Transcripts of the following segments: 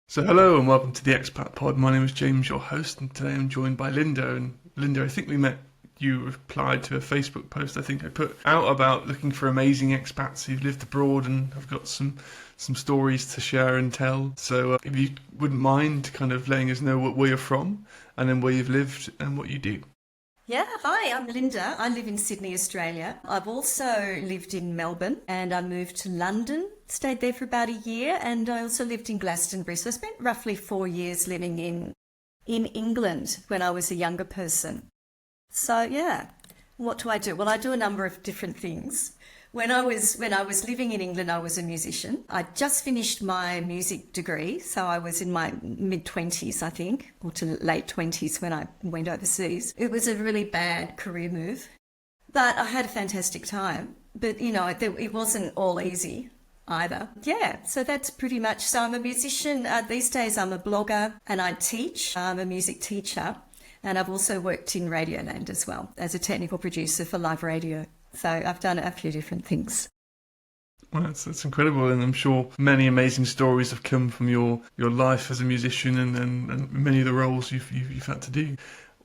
So hello and welcome to the Expat Pod. My name is James, your host, and today I'm joined by Linda. And Linda, I think we met. You replied to a Facebook post I think I put out about looking for amazing expats who've lived abroad, and I've got some stories to share and tell. So if you wouldn't mind kind of letting us know where you're from, and then where you've lived and what you do. Yeah, hi, I'm Linda. I live in Sydney, Australia. I've also lived in Melbourne and I moved to London, stayed there for about a year, and I also lived in Glastonbury. So I spent roughly 4 years living in England when I was a younger person. So yeah, what do I do? Well, I do a number of different things. When I was living in England, I was a musician. I just finished my music degree, so I was in my mid-20s, I think, or to late 20s when I went overseas. It was a really bad career move, but I had a fantastic time. But it wasn't all easy either. Yeah, so that's pretty much. So I'm a musician. These days I'm a blogger and I teach. I'm a music teacher. And I've also worked in Radioland as well as a technical producer for live radio. So I've done a few different things. Well, that's incredible, and I'm sure many amazing stories have come from your life as a musician and many of the roles you've had to do.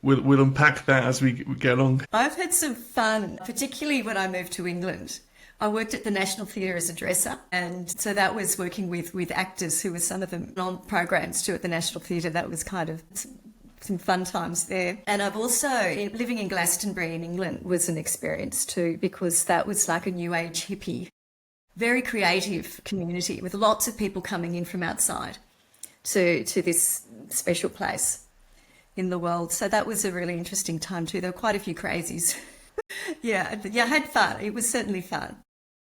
We'll unpack that as we get along. I've had some fun, particularly when I moved to England. I worked at the National Theatre as a dresser, and so that was working with actors who were some of them on programs too at the National Theatre. That was kind of some fun times there. And I've also, living in Glastonbury in England was an experience too, because that was like a new age hippie, very creative community with lots of people coming in from outside to this special place in the world. So that was a really interesting time too. There were quite a few crazies. Yeah, I had fun. It was certainly fun.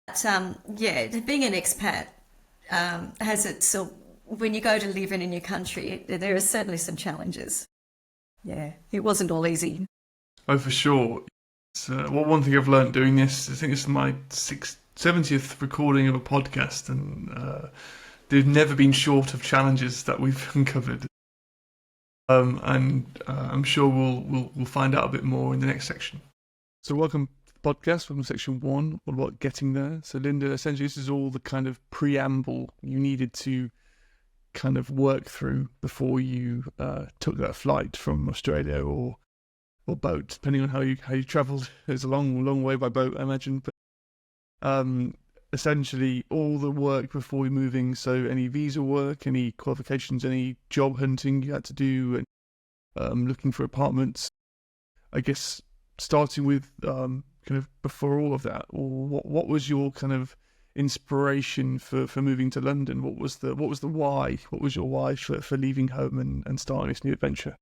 But yeah, being an expat has its, so when you go to live in a new country, there are certainly some challenges. Yeah, it wasn't all easy. Oh, for sure. One thing I've learned doing this, I think it's my 70th recording of a podcast, and they've never been short of challenges that we've uncovered. And I'm sure we'll find out a bit more in the next section. So welcome to the podcast. Welcome to section one, all about getting there. So Linda, essentially this is all the kind of preamble you needed to kind of work through before you took that flight from Australia or boat, depending on how you travelled. It's a long way by boat, I imagine. But essentially all the work before moving. So any visa work, any qualifications, any job hunting you had to do, and looking for apartments. I guess starting with kind of before all of that, what was your kind of inspiration for moving to London? What was the why? What was your why for leaving home and starting this new adventure?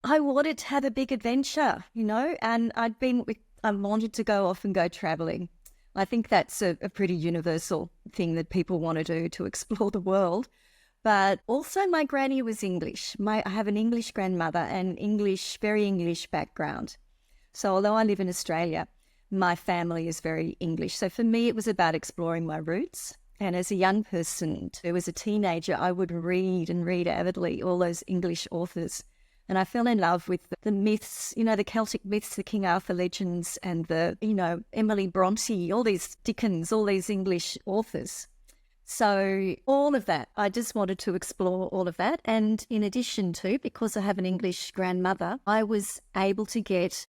I wanted to have a big adventure, and I wanted to go off and go traveling. I think that's a pretty universal thing that people want to do, to explore the world. But also my granny was English. I have an English grandmother and very English background. So although I live in Australia, my family is very English. So for me, it was about exploring my roots. And as a young person, too, as a teenager, I would read and read avidly all those English authors. And I fell in love with the myths, the Celtic myths, the King Arthur legends, and the, Emily Bronte, all these Dickens, all these English authors. So all of that, I just wanted to explore all of that. And in addition to, because I have an English grandmother, I was able to get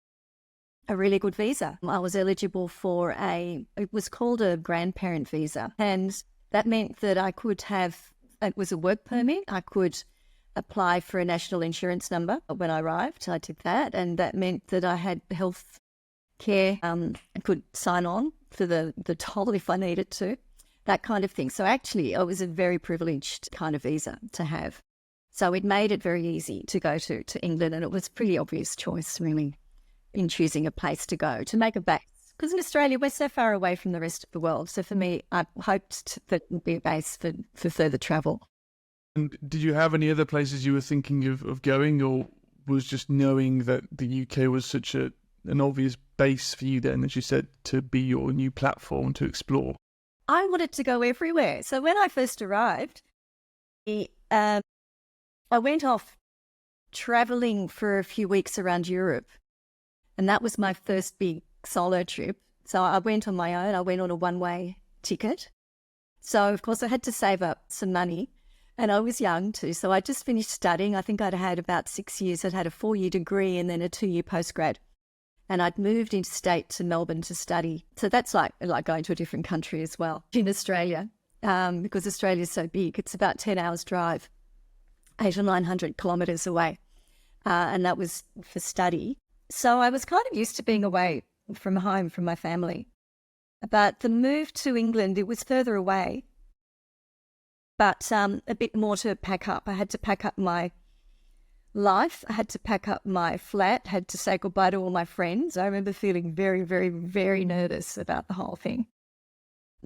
a really good visa. I was eligible for it was called a grandparent visa. And that meant that it was a work permit. I could apply for a national insurance number when I arrived. I did that. And that meant that I had health care. I could sign on for the toll if I needed to, that kind of thing. So actually, it was a very privileged kind of visa to have. So it made it very easy to go to England. And it was a pretty obvious choice, really, in choosing a place to go, to make a base. Because in Australia, we're so far away from the rest of the world. So for me, I hoped that it would be a base for further travel. And did you have any other places you were thinking of going, or was just knowing that the UK was such an obvious base for you then, as you said, to be your new platform to explore? I wanted to go everywhere. So when I first arrived, I went off traveling for a few weeks around Europe. And that was my first big solo trip. So I went on my own. I went on a one-way ticket. So, of course, I had to save up some money. And I was young too. So I just finished studying. I think I'd had about 6 years. I'd had a 4-year degree and then a 2-year postgrad. And I'd moved interstate to Melbourne to study. So that's like going to a different country as well in Australia, because Australia's so big. It's about 10 hours drive, 800 or 900 kilometres away. And that was for study. So I was kind of used to being away from home, from my family. But the move to England, it was further away, but a bit more to pack up. I had to pack up my life. I had to pack up my flat, had to say goodbye to all my friends. I remember feeling very, very, very nervous about the whole thing.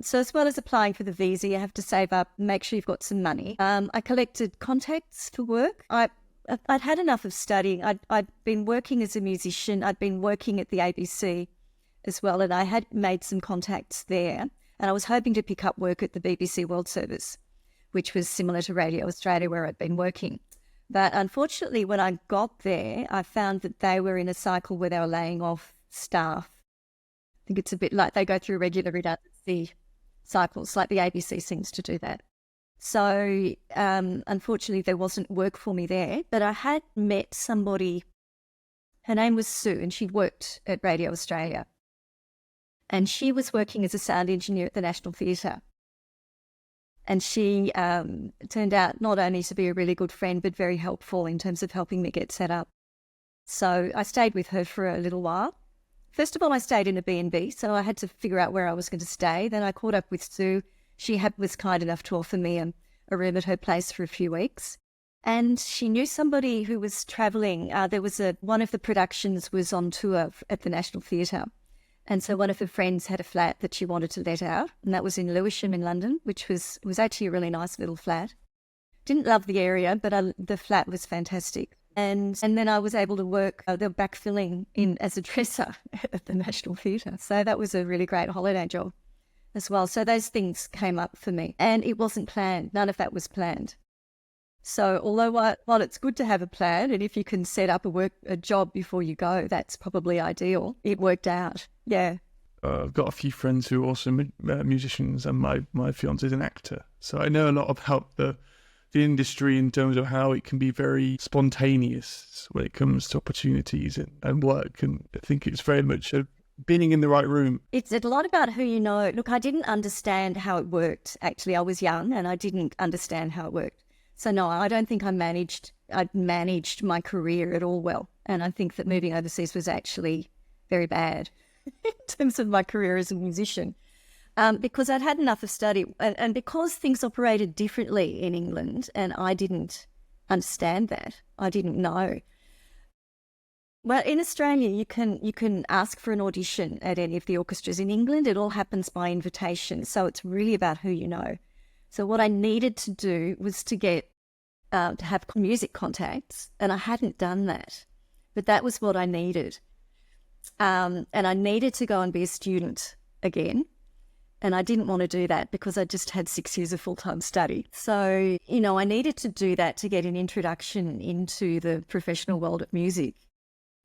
So as well as applying for the visa, you have to save up, make sure you've got some money. I collected contacts for work. I'd had enough of studying. I'd been working as a musician. I'd been working at the ABC as well, and I had made some contacts there. And I was hoping to pick up work at the BBC World Service, which was similar to Radio Australia where I'd been working. But unfortunately, when I got there, I found that they were in a cycle where they were laying off staff. I think it's a bit like they go through regular redundancy cycles, like the ABC seems to do that. So unfortunately, there wasn't work for me there, but I had met somebody. Her name was Sue, and she'd worked at Radio Australia. And she was working as a sound engineer at the National Theatre. And she turned out not only to be a really good friend, but very helpful in terms of helping me get set up. So I stayed with her for a little while. First of all, I stayed in a B&B, so I had to figure out where I was going to stay. Then I caught up with Sue. She was kind enough to offer me a room at her place for a few weeks. And she knew somebody who was travelling. There was one of the productions was on tour at the National Theatre. And so one of her friends had a flat that she wanted to let out, and that was in Lewisham in London, which was actually a really nice little flat. Didn't love the area, but the flat was fantastic. And then I was able to work, they were backfilling in as a dresser at the National Theatre. So that was a really great holiday job as well. So those things came up for me, and it wasn't planned. None of that was planned. So although while it's good to have a plan, and if you can set up a job before you go, that's probably ideal. It worked out. Yeah. I've got a few friends who are also musicians, and my fiance is an actor. So I know a lot about the industry in terms of how it can be very spontaneous when it comes to opportunities and work. And I think it's very much being in the right room. It's a lot about who you know. Look, I didn't understand how it worked. Actually, I was young and I didn't understand how it worked. So no, I don't think I'd managed my career at all well. And I think that moving overseas was actually very bad in terms of my career as a musician, because I'd had enough of study and because things operated differently in England and I didn't understand that. I didn't know. Well, in Australia, you can ask for an audition at any of the orchestras. In England, it all happens by invitation. So it's really about who you know. So what I needed to do was to get to have music contacts, and I hadn't done that, but that was what I needed. And I needed to go and be a student again, and I didn't want to do that because I just had 6 years of full-time study. So, I needed to do that to get an introduction into the professional world of music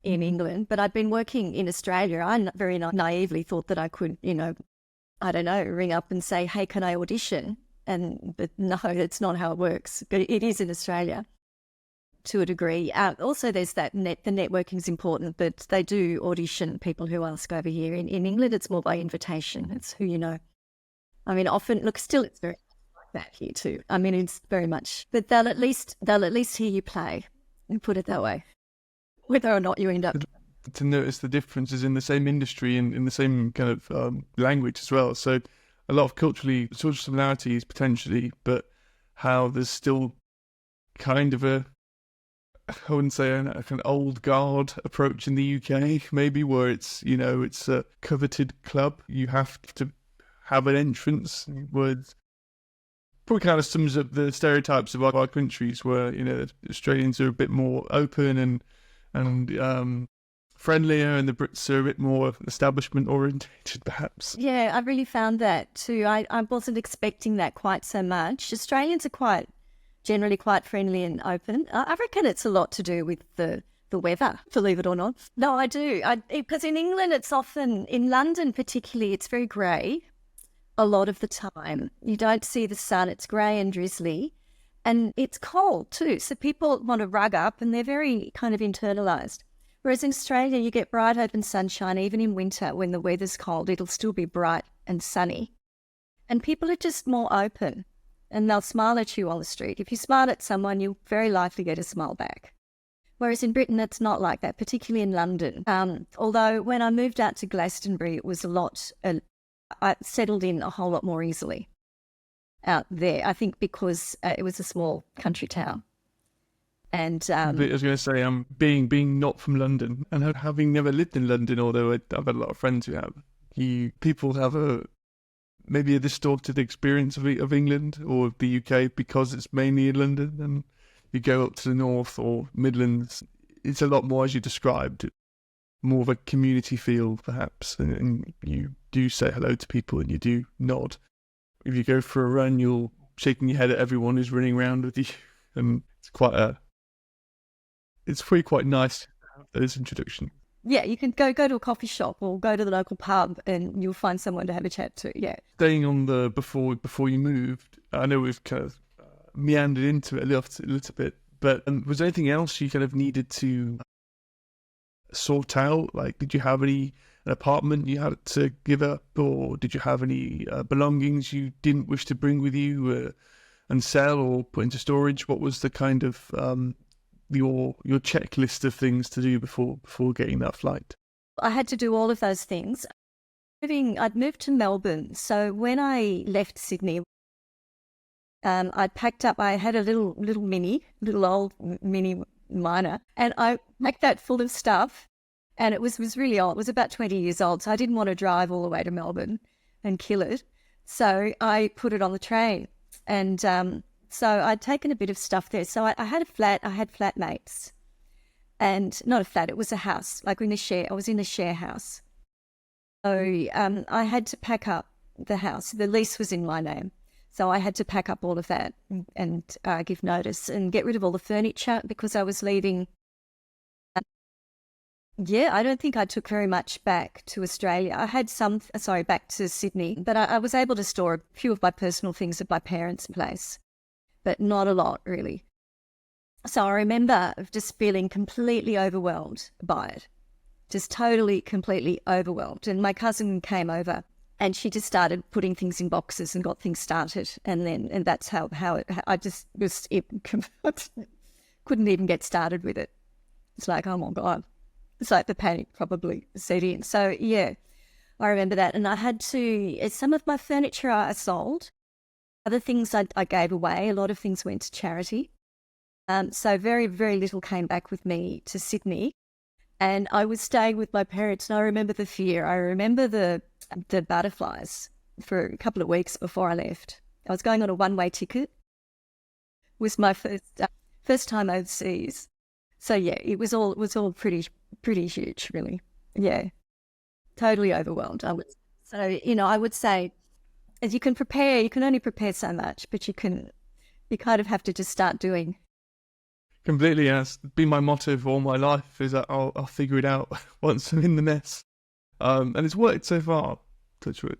in England. But I'd been working in Australia. I very naively thought that I could, I don't know, ring up and say, hey, can I audition? But no, that's not how it works. But it is in Australia to a degree. Also, there's the networking is important, but they do audition people who ask over here. In England, it's more by invitation. It's who you know. I mean, often, look, still it's very like that here too. I mean, it's very much, but they'll at least hear you play, and put it that way, whether or not you end up. To notice the differences in the same industry and in the same kind of language as well. So a lot of culturally sort of similarities potentially, but how there's still kind of I wouldn't say an old guard approach in the UK, maybe, where it's, it's a coveted club. You have to have an entrance. Words probably kind of sums up the stereotypes of our countries, where, Australians are a bit more open and friendlier, and the Brits are a bit more establishment orientated, perhaps. Yeah, I really found that too. I wasn't expecting that quite so much. Australians are generally quite friendly and open. I reckon it's a lot to do with the weather, believe it or not. No, I do. Because in England, it's often, in London particularly, it's very grey a lot of the time. You don't see the sun. It's grey and drizzly. And it's cold too. So people want to rug up and they're very kind of internalized. Whereas in Australia, you get bright open sunshine. Even in winter, when the weather's cold, it'll still be bright and sunny. And people are just more open and they'll smile at you on the street. If you smile at someone, you'll very likely get a smile back. Whereas in Britain, it's not like that, particularly in London. Although when I moved out to Glastonbury, it was I settled in a whole lot more easily out there. I think because it was a small country town. And I was going to say, being not from London and having never lived in London, although I've had a lot of friends who have, people have maybe a distorted experience of England or the UK because it's mainly in London. And you go up to the north or Midlands, it's a lot more, as you described, more of a community feel perhaps, and you do say hello to people and you do nod. If you go for a run, you're shaking your head at everyone who's running around with you, and it's pretty quite nice to have those introductions. Yeah, you can go to a coffee shop or go to the local pub and you'll find someone to have a chat to. Yeah. Staying on the before you moved, I know we've kind of meandered into it a little bit, but was there anything else you kind of needed to sort out? Like, did you have an apartment you had to give up, or did you have any belongings you didn't wish to bring with you and sell or put into storage? What was the kind of your checklist of things to do before getting that flight? I had to do all of those things. I'd moved to Melbourne, so when I left Sydney, I'd packed up. I had a little old mini Minor, and I packed that full of stuff. And it was really old. It was about 20 years old, so I didn't want to drive all the way to Melbourne and kill it. So I put it on the train, and so I'd taken a bit of stuff there. So I had a flat. I had flatmates, and not a flat. It was a house, like in a share. I was in a share house. So I had to pack up the house. The lease was in my name. So I had to pack up all of that and give notice and get rid of all the furniture because I was leaving. Yeah, I don't think I took very much back to Australia. I had back to Sydney, but I was able to store a few of my personal things at my parents' place, but not a lot really. So I remember just feeling completely overwhelmed by it, just totally, completely overwhelmed. And my cousin came over and she just started putting things in boxes and got things started. And that's how I just couldn't even get started with it. It's like, oh my God. It's like the panic probably set in. So yeah, I remember that. And I had to, some of my furniture I sold. Other things I gave away. A lot of things went to charity. So very, very little came back with me to Sydney. And I was staying with my parents and I remember the fear. I remember the butterflies for a couple of weeks before I left. I was going on a one-way ticket. It was my first time overseas. So yeah, it was all pretty huge, really. Yeah, totally overwhelmed. I would say, as you can only prepare so much, but you kind of have to just start doing. Completely, that's been my motto for all my life, is that I'll figure it out once I'm in the mess. And it's worked so far, touch wood.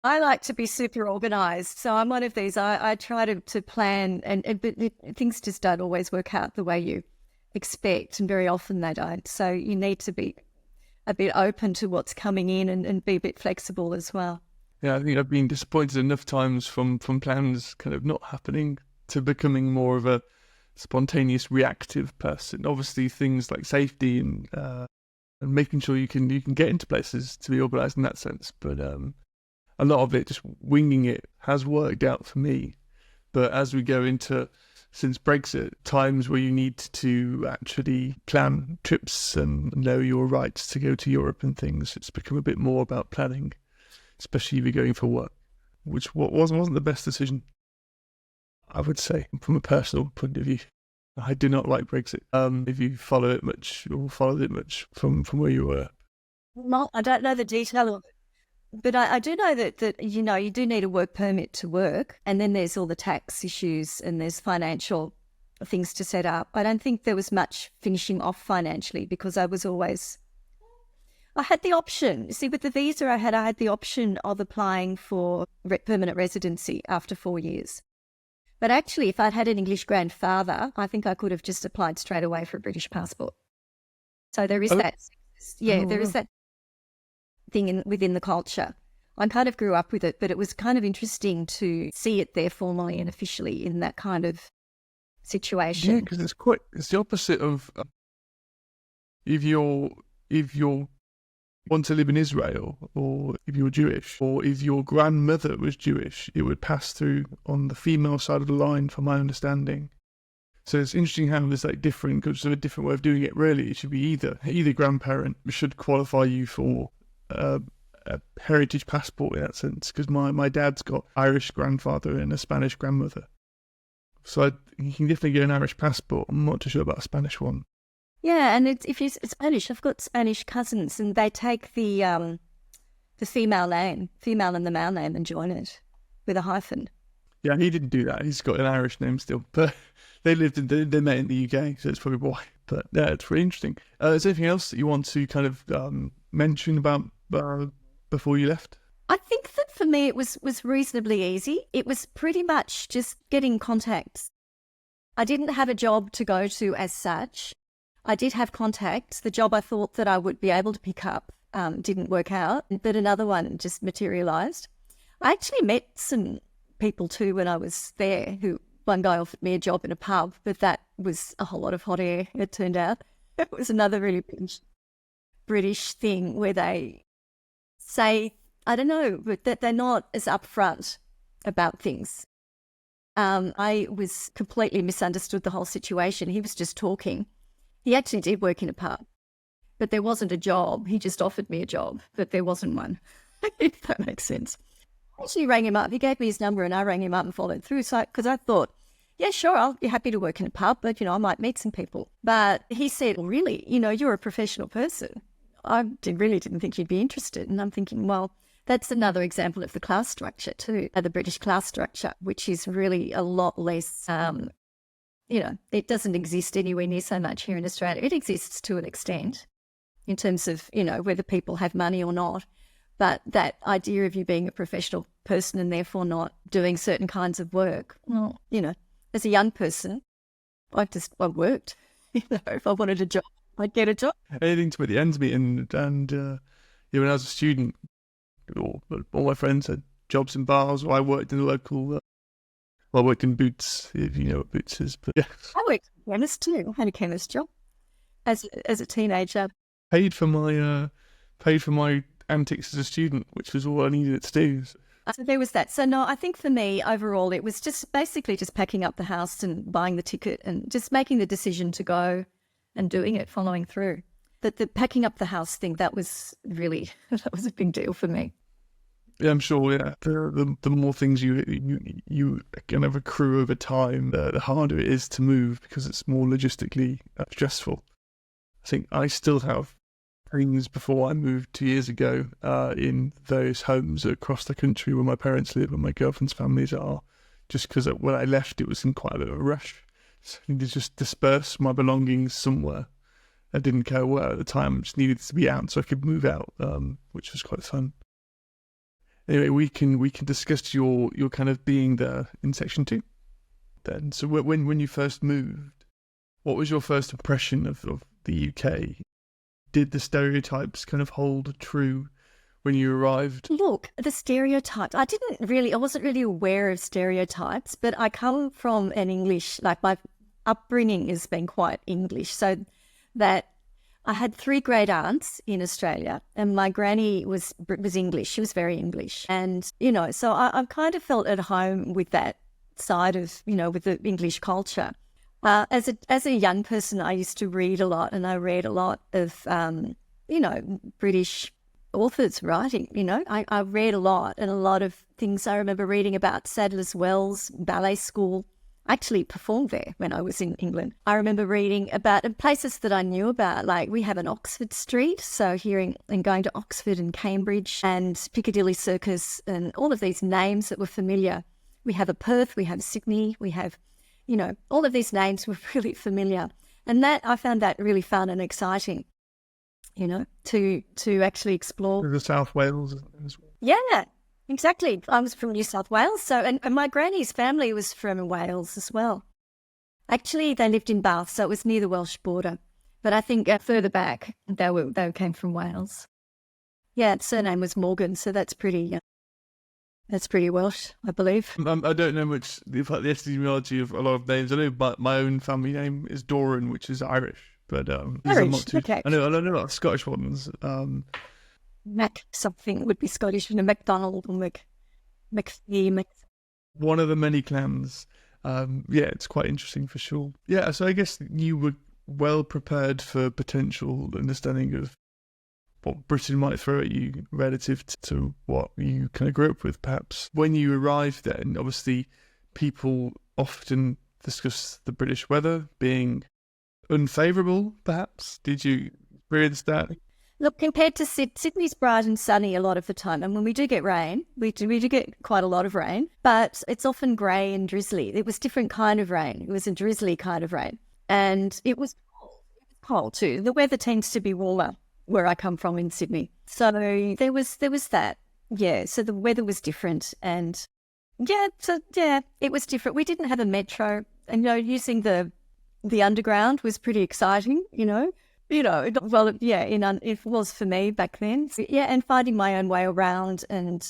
I like to be super organised, so I'm one of these. I try to plan, but things just don't always work out the way you expect, and very often they don't. So you need to be a bit open to what's coming in and be a bit flexible as well. Yeah, I think I've been disappointed enough times from plans kind of not happening to becoming more of a spontaneous reactive person. Obviously things like safety and making sure you can get into places to be organised in that sense, but a lot of it, just winging it, has worked out for me. But as we go into, since Brexit, times where you need to actually plan trips and know your rights to go to Europe and things, it's become a bit more about planning, especially if you're going for work, which wasn't the best decision, I would say, from a personal point of view. I do not like Brexit. If you follow it much, or followed it much from where you were. Well, I don't know the detail of it. But I do know that you do need a work permit to work, and then there's all the tax issues and there's financial things to set up. I don't think there was much finishing off financially because I had the option. See, with the visa I had the option of applying for permanent residency after 4 years. But actually, if I'd had an English grandfather, I think I could have just applied straight away for a British passport. So there is Oh, that, yeah, oh, there is wow. that thing within the culture. I kind of grew up with it, but it was kind of interesting to see it there formally and officially in that kind of Yeah, situation. because it's the opposite of if you're want to live in Israel, or if you're Jewish, or if your grandmother was Jewish, it would pass through on the female side of the line, from my understanding. So it's interesting how there's like different, because of a different way of doing it. Really, it should be either grandparent should qualify you for a heritage passport in that sense. Because my dad's got Irish grandfather and a Spanish grandmother, so you can definitely get an Irish passport. I'm not too sure about a Spanish one. Yeah, and if you're Spanish, I've got Spanish cousins, and they take the female and the male name, and join it with a hyphen. Yeah, he didn't do that. He's got an Irish name still, but they met in the UK, so it's probably why. But yeah, it's really interesting. Is there anything else that you want to kind of mention about before you left? I think that for me it was reasonably easy. It was pretty much just getting contacts. I didn't have a job to go to as such. I did have contacts. The job I thought that I would be able to pick up didn't work out, but another one just materialised. I actually met some people too when I was there, who one guy offered me a job in a pub, but that was a whole lot of hot air, it turned out. It was another really British thing where they say, I don't know, but that they're not as upfront about things. I was completely misunderstood the whole situation. He was just talking. He actually did work in a pub, but there wasn't a job. He just offered me a job, but there wasn't one, if that makes sense. I actually rang him up. He gave me his number and I rang him up and followed through. So, because I thought, yeah, sure, I'll be happy to work in a pub, but, I might meet some people. But he said, well, really, you're a professional person. I really didn't think you'd be interested. And I'm thinking, well, that's another example of the class structure too, the British class structure, which is really a lot less, it doesn't exist anywhere near so much here in Australia. It exists to an extent in terms of, whether people have money or not. But that idea of you being a professional person and therefore not doing certain kinds of work, well, as a young person, I worked. If I wanted a job, I'd get a job. Anything to put the ends meet, and yeah, when I was a student, all my friends had jobs in bars, or I worked in the local. I worked in Boots, if you know what Boots is. But yeah, I worked as a chemist too. I had a chemist job as a teenager. paid for my antics as a student, which was all I needed to do. So there was that. So no, I think for me overall, it was just basically just packing up the house and buying the ticket and just making the decision to go and doing it, following through. The packing up the house thing, that was really, that was a big deal for me. Yeah, I'm sure. Yeah, the more things you kind of accrue over time, the harder it is to move, because it's more logistically stressful. I think I still have things before I moved 2 years ago in various homes across the country where my parents live and my girlfriend's families are, just because when I left it was in quite a bit of a rush. So I needed to just disperse my belongings somewhere. I didn't care where at the time, I just needed to be out so I could move out, which was quite fun. Anyway, we can discuss your kind of being there in section 2 then. So when you first moved, what was your first impression of the UK? Did the stereotypes kind of hold true when you arrived? Look, the stereotypes, I wasn't really aware of stereotypes, but I come from an English, like my upbringing has been quite English, so that I had 3 great aunts in Australia and my granny was English. She was very English. And, so I've kind of felt at home with that side of, with the English culture. As a young person, I used to read a lot, and I read a lot of, British authors writing, I read a lot, and a lot of things I remember reading about Sadler's Wells Ballet School. I actually performed there when I was in England. I remember reading about places that I knew about, like we have an Oxford Street, so hearing and going to Oxford and Cambridge and Piccadilly Circus and all of these names that were familiar. We have a Perth, we have Sydney, we have, all of these names were really familiar. And that I found that really fun and exciting, to actually explore. The South Wales as well. Yeah. Exactly. I was from New South Wales, so and my granny's family was from Wales as well. Actually, they lived in Bath, so it was near the Welsh border. But I think further back, they came from Wales. Yeah, the surname was Morgan, so that's pretty Welsh, I believe. I don't know much about the etymology of a lot of names. I know, but my own family name is Doran, which is Irish. But I'm Irish, not too. okay. I know a lot of Scottish ones. Mac something would be Scottish, and a MacDonald or McPhee. One of the many clans. Yeah, it's quite interesting for sure. Yeah, so I guess you were well prepared for potential understanding of what Britain might throw at you relative to what you kind of grew up with, perhaps. When you arrived then, obviously, people often discuss the British weather being unfavourable, perhaps. Did you experience that? Look, compared to Sydney's bright and sunny a lot of the time, and when we do get rain, we do get quite a lot of rain, but it's often grey and drizzly. It was different kind of rain. It was a drizzly kind of rain, and it was cold. It was cold too. The weather tends to be warmer where I come from in Sydney, so there was that. Yeah, so the weather was different, and it was different. We didn't have a metro, and using the underground was pretty exciting. It was for me back then. So, yeah, and finding my own way around and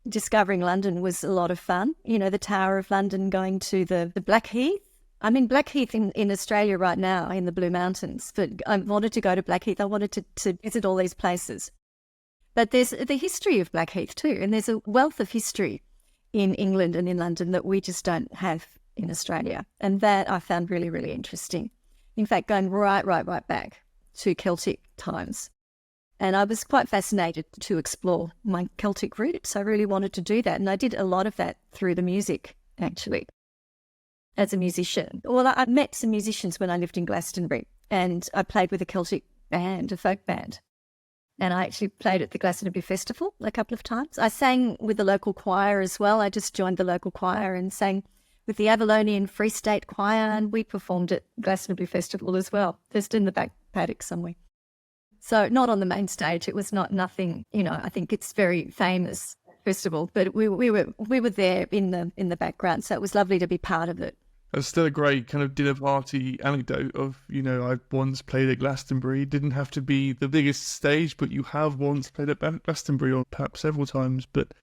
discovering London was a lot of fun. The Tower of London, going to the Blackheath. I'm in Blackheath in Australia right now, in the Blue Mountains, but I wanted to go to Blackheath. I wanted to visit all these places. But there's the history of Blackheath too, and there's a wealth of history in England and in London that we just don't have in Australia, and that I found really, really interesting. In fact, going right back to Celtic times. And I was quite fascinated to explore my Celtic roots. I really wanted to do that. And I did a lot of that through the music, actually, as a musician. Well, I met some musicians when I lived in Glastonbury, and I played with a Celtic band, a folk band. And I actually played at the Glastonbury Festival a couple of times. I sang with the local choir as well. I just joined the local choir and sang with the Avalonian Free State Choir, and we performed at Glastonbury Festival as well, just in the back paddock somewhere. So not on the main stage. It was nothing. I think it's very famous festival, but we were there in the background. So it was lovely to be part of it. That's still a great kind of dinner party anecdote of, I once played at Glastonbury. It didn't have to be the biggest stage, but you have once played at Glastonbury, or perhaps several times. But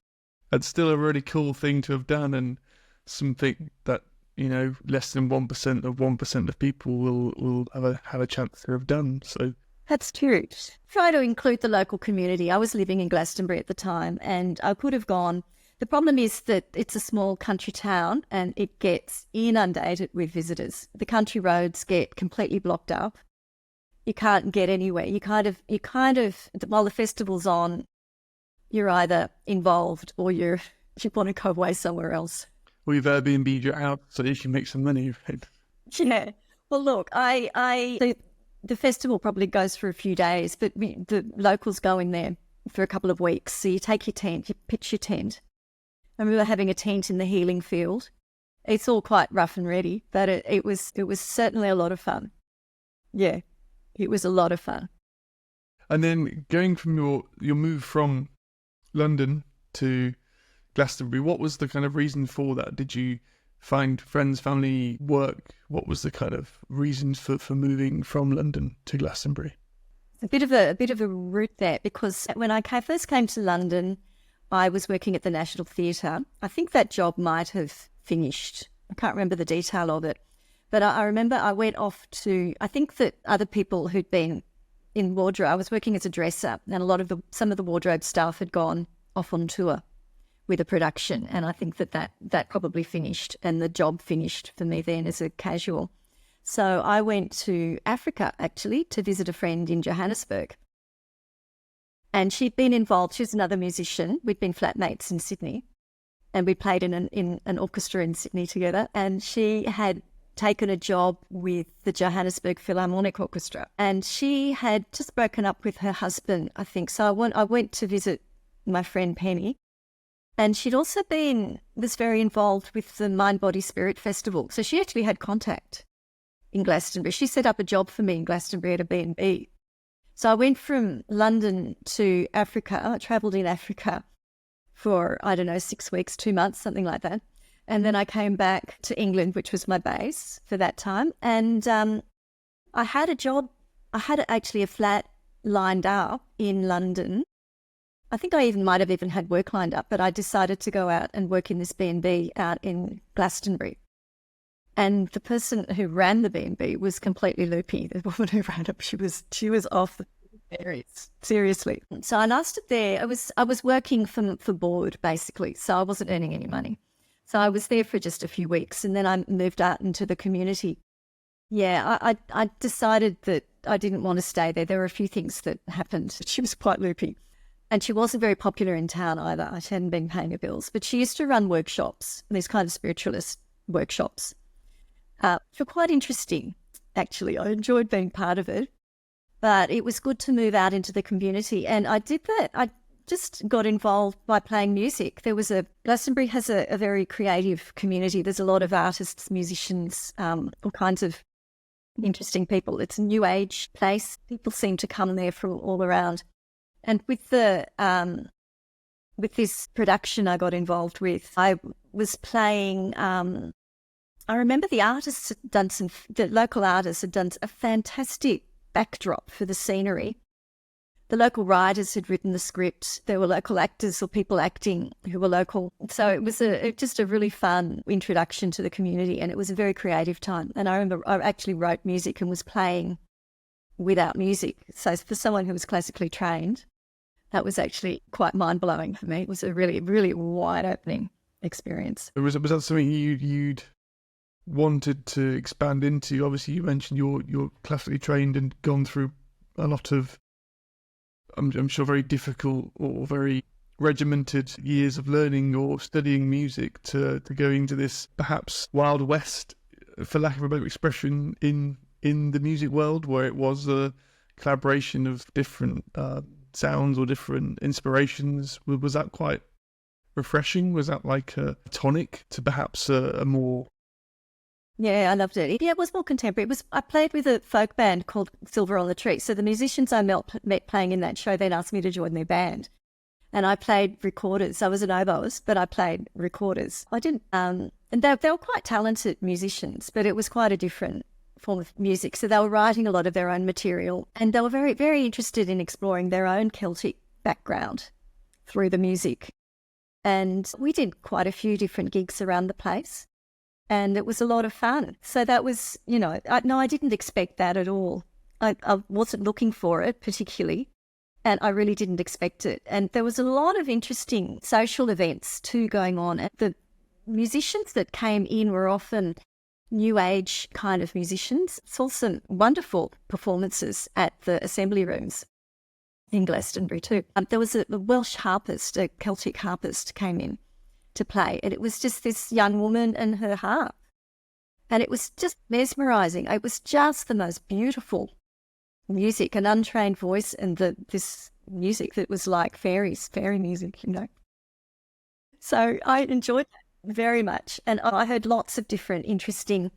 that's still a really cool thing to have done, and something that less than 1% of people will have a chance to have done. So that's true. Try to include the local community. I was living in Glastonbury at the time, and I could have gone. The problem is that it's a small country town, and it gets inundated with visitors. The country roads get completely blocked up. You can't get anywhere. You kind of while the festival's on, you're either involved or you want to go away somewhere else. Or you've Airbnb'd your house so you can make some money, right? Yeah. Well, look, the festival probably goes for a few days, but the locals go in there for a couple of weeks. So you take your tent, you pitch your tent. I remember having a tent in the healing field. It's all quite rough and ready, but it was certainly a lot of fun. Yeah, it was a lot of fun. And then going from your move from London to Glastonbury, what was the kind of reason for that? Did you find friends, family, work? What was the kind of reason for moving from London to Glastonbury? A bit of a route there, because when I first came to London, I was working at the National Theatre. I think that job might have finished. I can't remember the detail of it, but I remember I went off to. I think that other people who'd been in wardrobe. I was working as a dresser, and some of the wardrobe staff had gone off on tour with a production, and I think that probably finished, and the job finished for me then as a casual. So I went to Africa, actually, to visit a friend in Johannesburg. And she'd been involved. She was another musician. We'd been flatmates in Sydney, and we played in an orchestra in Sydney together. And she had taken a job with the Johannesburg Philharmonic Orchestra, and she had just broken up with her husband, I think. So I went to visit my friend Penny. And she'd also was very involved with the Mind, Body, Spirit Festival. So she actually had contact in Glastonbury. She set up a job for me in Glastonbury at a B&B. So I went from London to Africa. I travelled in Africa for, I don't know, 6 weeks, 2 months, something like that. And then I came back to England, which was my base for that time. And I had a job. I had actually a flat lined up in London. I think I might have even had work lined up, but I decided to go out and work in this B&B out in Glastonbury. And the person who ran the B&B was completely loopy. The woman who ran it, she was off the berries, seriously. So I lasted there. I was working for board, basically, so I wasn't earning any money. So I was there for just a few weeks, and then I moved out into the community. Yeah, I decided that I didn't want to stay there. There were a few things that happened. She was quite loopy. And she wasn't very popular in town either. She hadn't been paying her bills. But she used to run workshops, these kind of spiritualist workshops, which were quite interesting, actually. I enjoyed being part of it. But it was good to move out into the community. And I did that. I just got involved by playing music. Glastonbury has a very creative community. There's a lot of artists, musicians, all kinds of interesting people. It's a new age place. People seem to come there from all around. And with this production I got involved with, I was playing. I remember the local artists had done a fantastic backdrop for the scenery. The local writers had written the script. There were local actors or people acting who were local. So it was just a really fun introduction to the community, and it was a very creative time. And I remember I actually wrote music and was playing without music. So for someone who was classically trained, that was actually quite mind-blowing for me. It was a really, really wide-opening experience. Was that something you'd wanted to expand into? Obviously, you mentioned you're classically trained and gone through a lot of, I'm sure, very difficult or very regimented years of learning or studying music to go into this perhaps Wild West, for lack of a better expression, in the music world, where it was a collaboration of different sounds or different inspirations. Was that quite refreshing? Was that like a tonic to perhaps a more... Yeah, I loved it. Yeah, it was more contemporary. I played with a folk band called Silver on the Tree. So the musicians I met playing in that show then asked me to join their band. And I played recorders. I was an oboist, but I played recorders. I didn't, and they were quite talented musicians, but it was quite a different form of music. So they were writing a lot of their own material, and they were very, very interested in exploring their own Celtic background through the music. And we did quite a few different gigs around the place, and it was a lot of fun. So that was, I didn't expect that at all. I wasn't looking for it particularly, and I really didn't expect it. And there was a lot of interesting social events too going on. And the musicians that came in were often new age kind of musicians. Saw some wonderful performances at the assembly rooms in Glastonbury too. There was a Welsh harpist, a Celtic harpist came in to play, and it was just this young woman and her harp. And it was just mesmerising. It was just the most beautiful music, an untrained voice, and this music that was like fairy music, So I enjoyed that very much. And I heard lots of different interesting,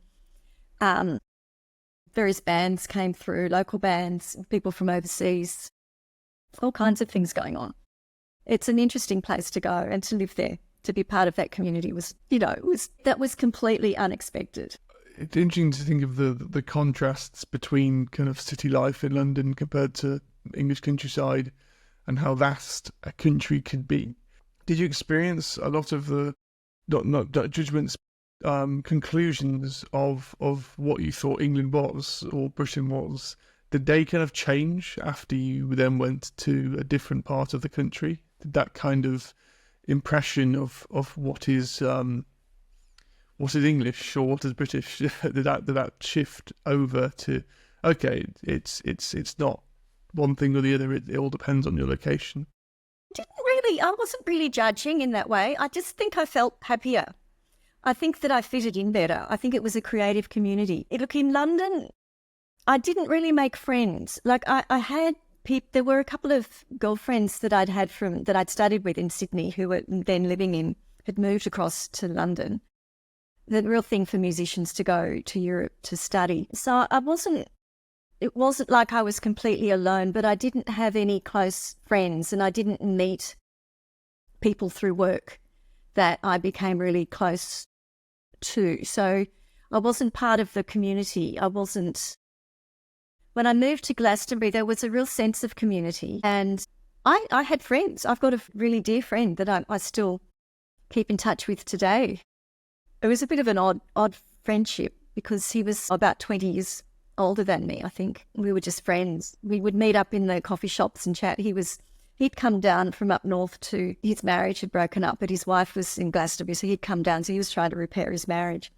various bands came through, local bands, people from overseas, all kinds of things going on. It's an interesting place to go, and to live there, to be part of that community that was completely unexpected. It's interesting to think of the contrasts between kind of city life in London compared to English countryside, and how vast a country could be. Did you experience a lot of the not judgments, conclusions of what you thought England was or Britain was? Did they kind of change after you then went to a different part of the country? Did that kind of impression of what is English or what is British, did that shift over to, okay, it's not one thing or the other, it all depends on your location? I wasn't really judging in that way. I just think I felt happier. I think that I fitted in better. I think it was a creative community. Look, in London, I didn't really make friends. Like I had people, there were a couple of girlfriends that I'd studied with in Sydney who were then had moved across to London. The real thing for musicians to go to Europe to study. So it wasn't like I was completely alone, but I didn't have any close friends, and I didn't meet people through work that I became really close to. So I wasn't part of the community. When I moved to Glastonbury, there was a real sense of community, and I had friends. I've got a really dear friend that I still keep in touch with today. It was a bit of an odd friendship because he was about 20 years older than me, I think. We were just friends. We would meet up in the coffee shops and chat. He'd come down from up north his marriage had broken up, but his wife was in Glastonbury, so he'd come down. So he was trying to repair his marriage.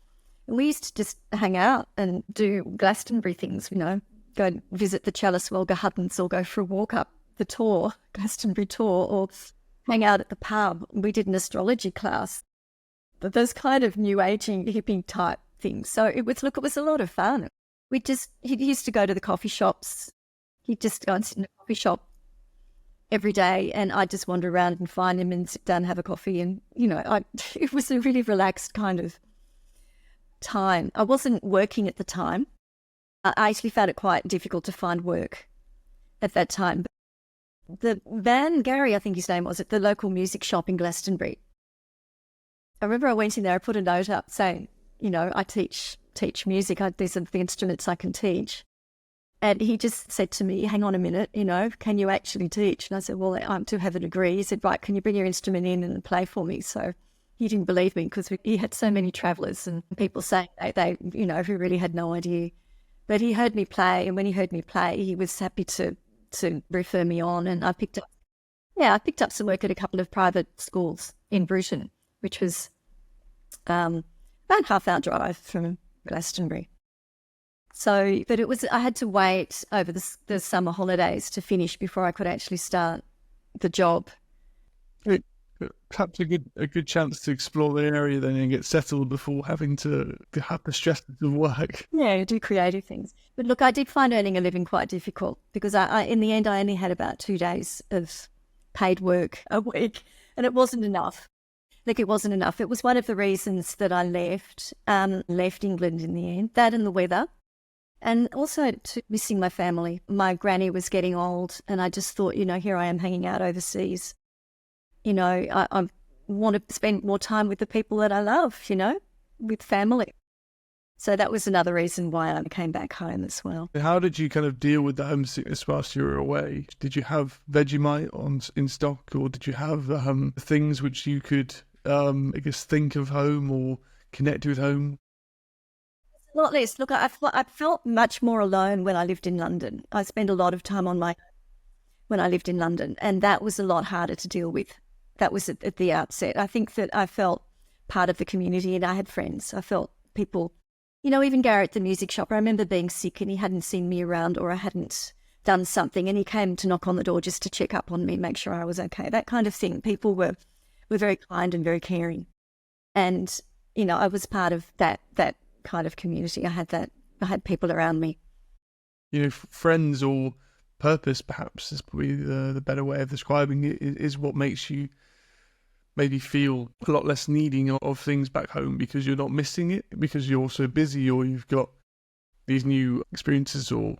And we used to just hang out and do Glastonbury things, go and visit the Chalice-Welga Huttons or go for a walk up the Glastonbury tour, or hang out at the pub. We did an astrology class. But those kind of new aging hippie type things. So it was a lot of fun. He used to go to the coffee shops. He'd just go and sit in a coffee shop every day, and I'd just wander around and find him and sit down and have a coffee. And, it was a really relaxed kind of time. I wasn't working at the time. I actually found it quite difficult to find work at that time. The man, Gary, I think his name was, at the local music shop in Glastonbury. I remember I went in there, I put a note up saying, I teach music. These are the instruments I can teach. And he just said to me, hang on a minute, can you actually teach? And I said, well, I'm to have a degree. He said, right, can you bring your instrument in and play for me? So he didn't believe me because he had so many travellers and people saying they who really had no idea. But he heard me play, and when he heard me play, he was happy to refer me on. And I picked up some work at a couple of private schools in Bruton, which was about a half-hour drive from Glastonbury. So, but I had to wait over the summer holidays to finish before I could actually start the job. Perhaps a good chance to explore the area then and get settled before having to have the stresses of work. Yeah, do creative things. But look, I did find earning a living quite difficult because I in the end, I only had about 2 days of paid work a week, and it wasn't enough. It wasn't enough. It was one of the reasons that I left England in the end, that and the weather. And also missing my family. My granny was getting old, and I just thought, here I am hanging out overseas. I want to spend more time with the people that I love, with family. So that was another reason why I came back home as well. How did you kind of deal with the homesickness whilst you were away? Did you have Vegemite in stock, or did you have things which you could, think of home or connect with home? Not less. Look, I felt much more alone when I lived in London. I spent a lot of time when I lived in London, and that was a lot harder to deal with. That was at the outset. I think that I felt part of the community, and I had friends. I felt people, even Garrett, the music shop. I remember being sick and he hadn't seen me around, or I hadn't done something, and he came to knock on the door just to check up on me, make sure I was okay, that kind of thing. People were very kind and very caring. And, I was part of that kind of community. I had people around me. Friends or purpose, perhaps, is probably the better way of describing it, is what makes you maybe feel a lot less needing of things back home, because you're not missing it, because you're so busy, or you've got these new experiences, or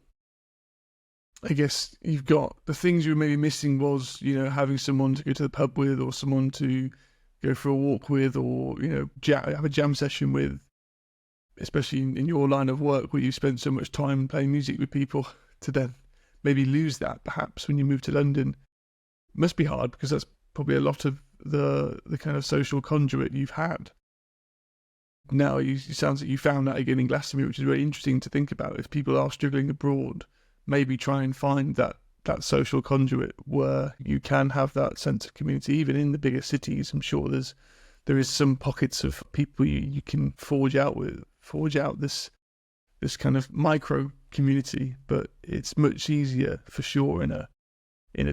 I guess you've got the things you were maybe missing was, having someone to go to the pub with, or someone to go for a walk with, or, have a jam session with, especially in your line of work where you spend so much time playing music with people, to then maybe lose that perhaps when you move to London. It must be hard, because that's probably a lot of the kind of social conduit you've had. Now it sounds like you found that again in Glastonbury, which is really interesting to think about. If people are struggling abroad, maybe try and find that social conduit where you can have that sense of community. Even in the bigger cities, I'm sure there is some pockets of people you can forge out this kind of micro community, but it's much easier for sure in a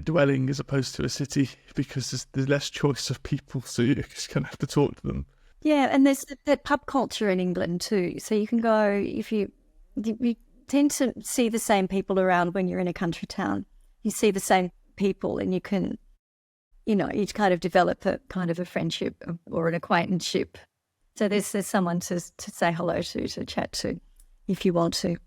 dwelling as opposed to a city, because there's less choice of people, so you just kind of have to talk to them. Yeah, and there's that pub culture in England too. So you can go, if you tend to see the same people around when you're in a country town. You see the same people, and you can, you kind of develop a kind of a friendship or an acquaintanceship. So there's someone to say hello to chat to, if you want to.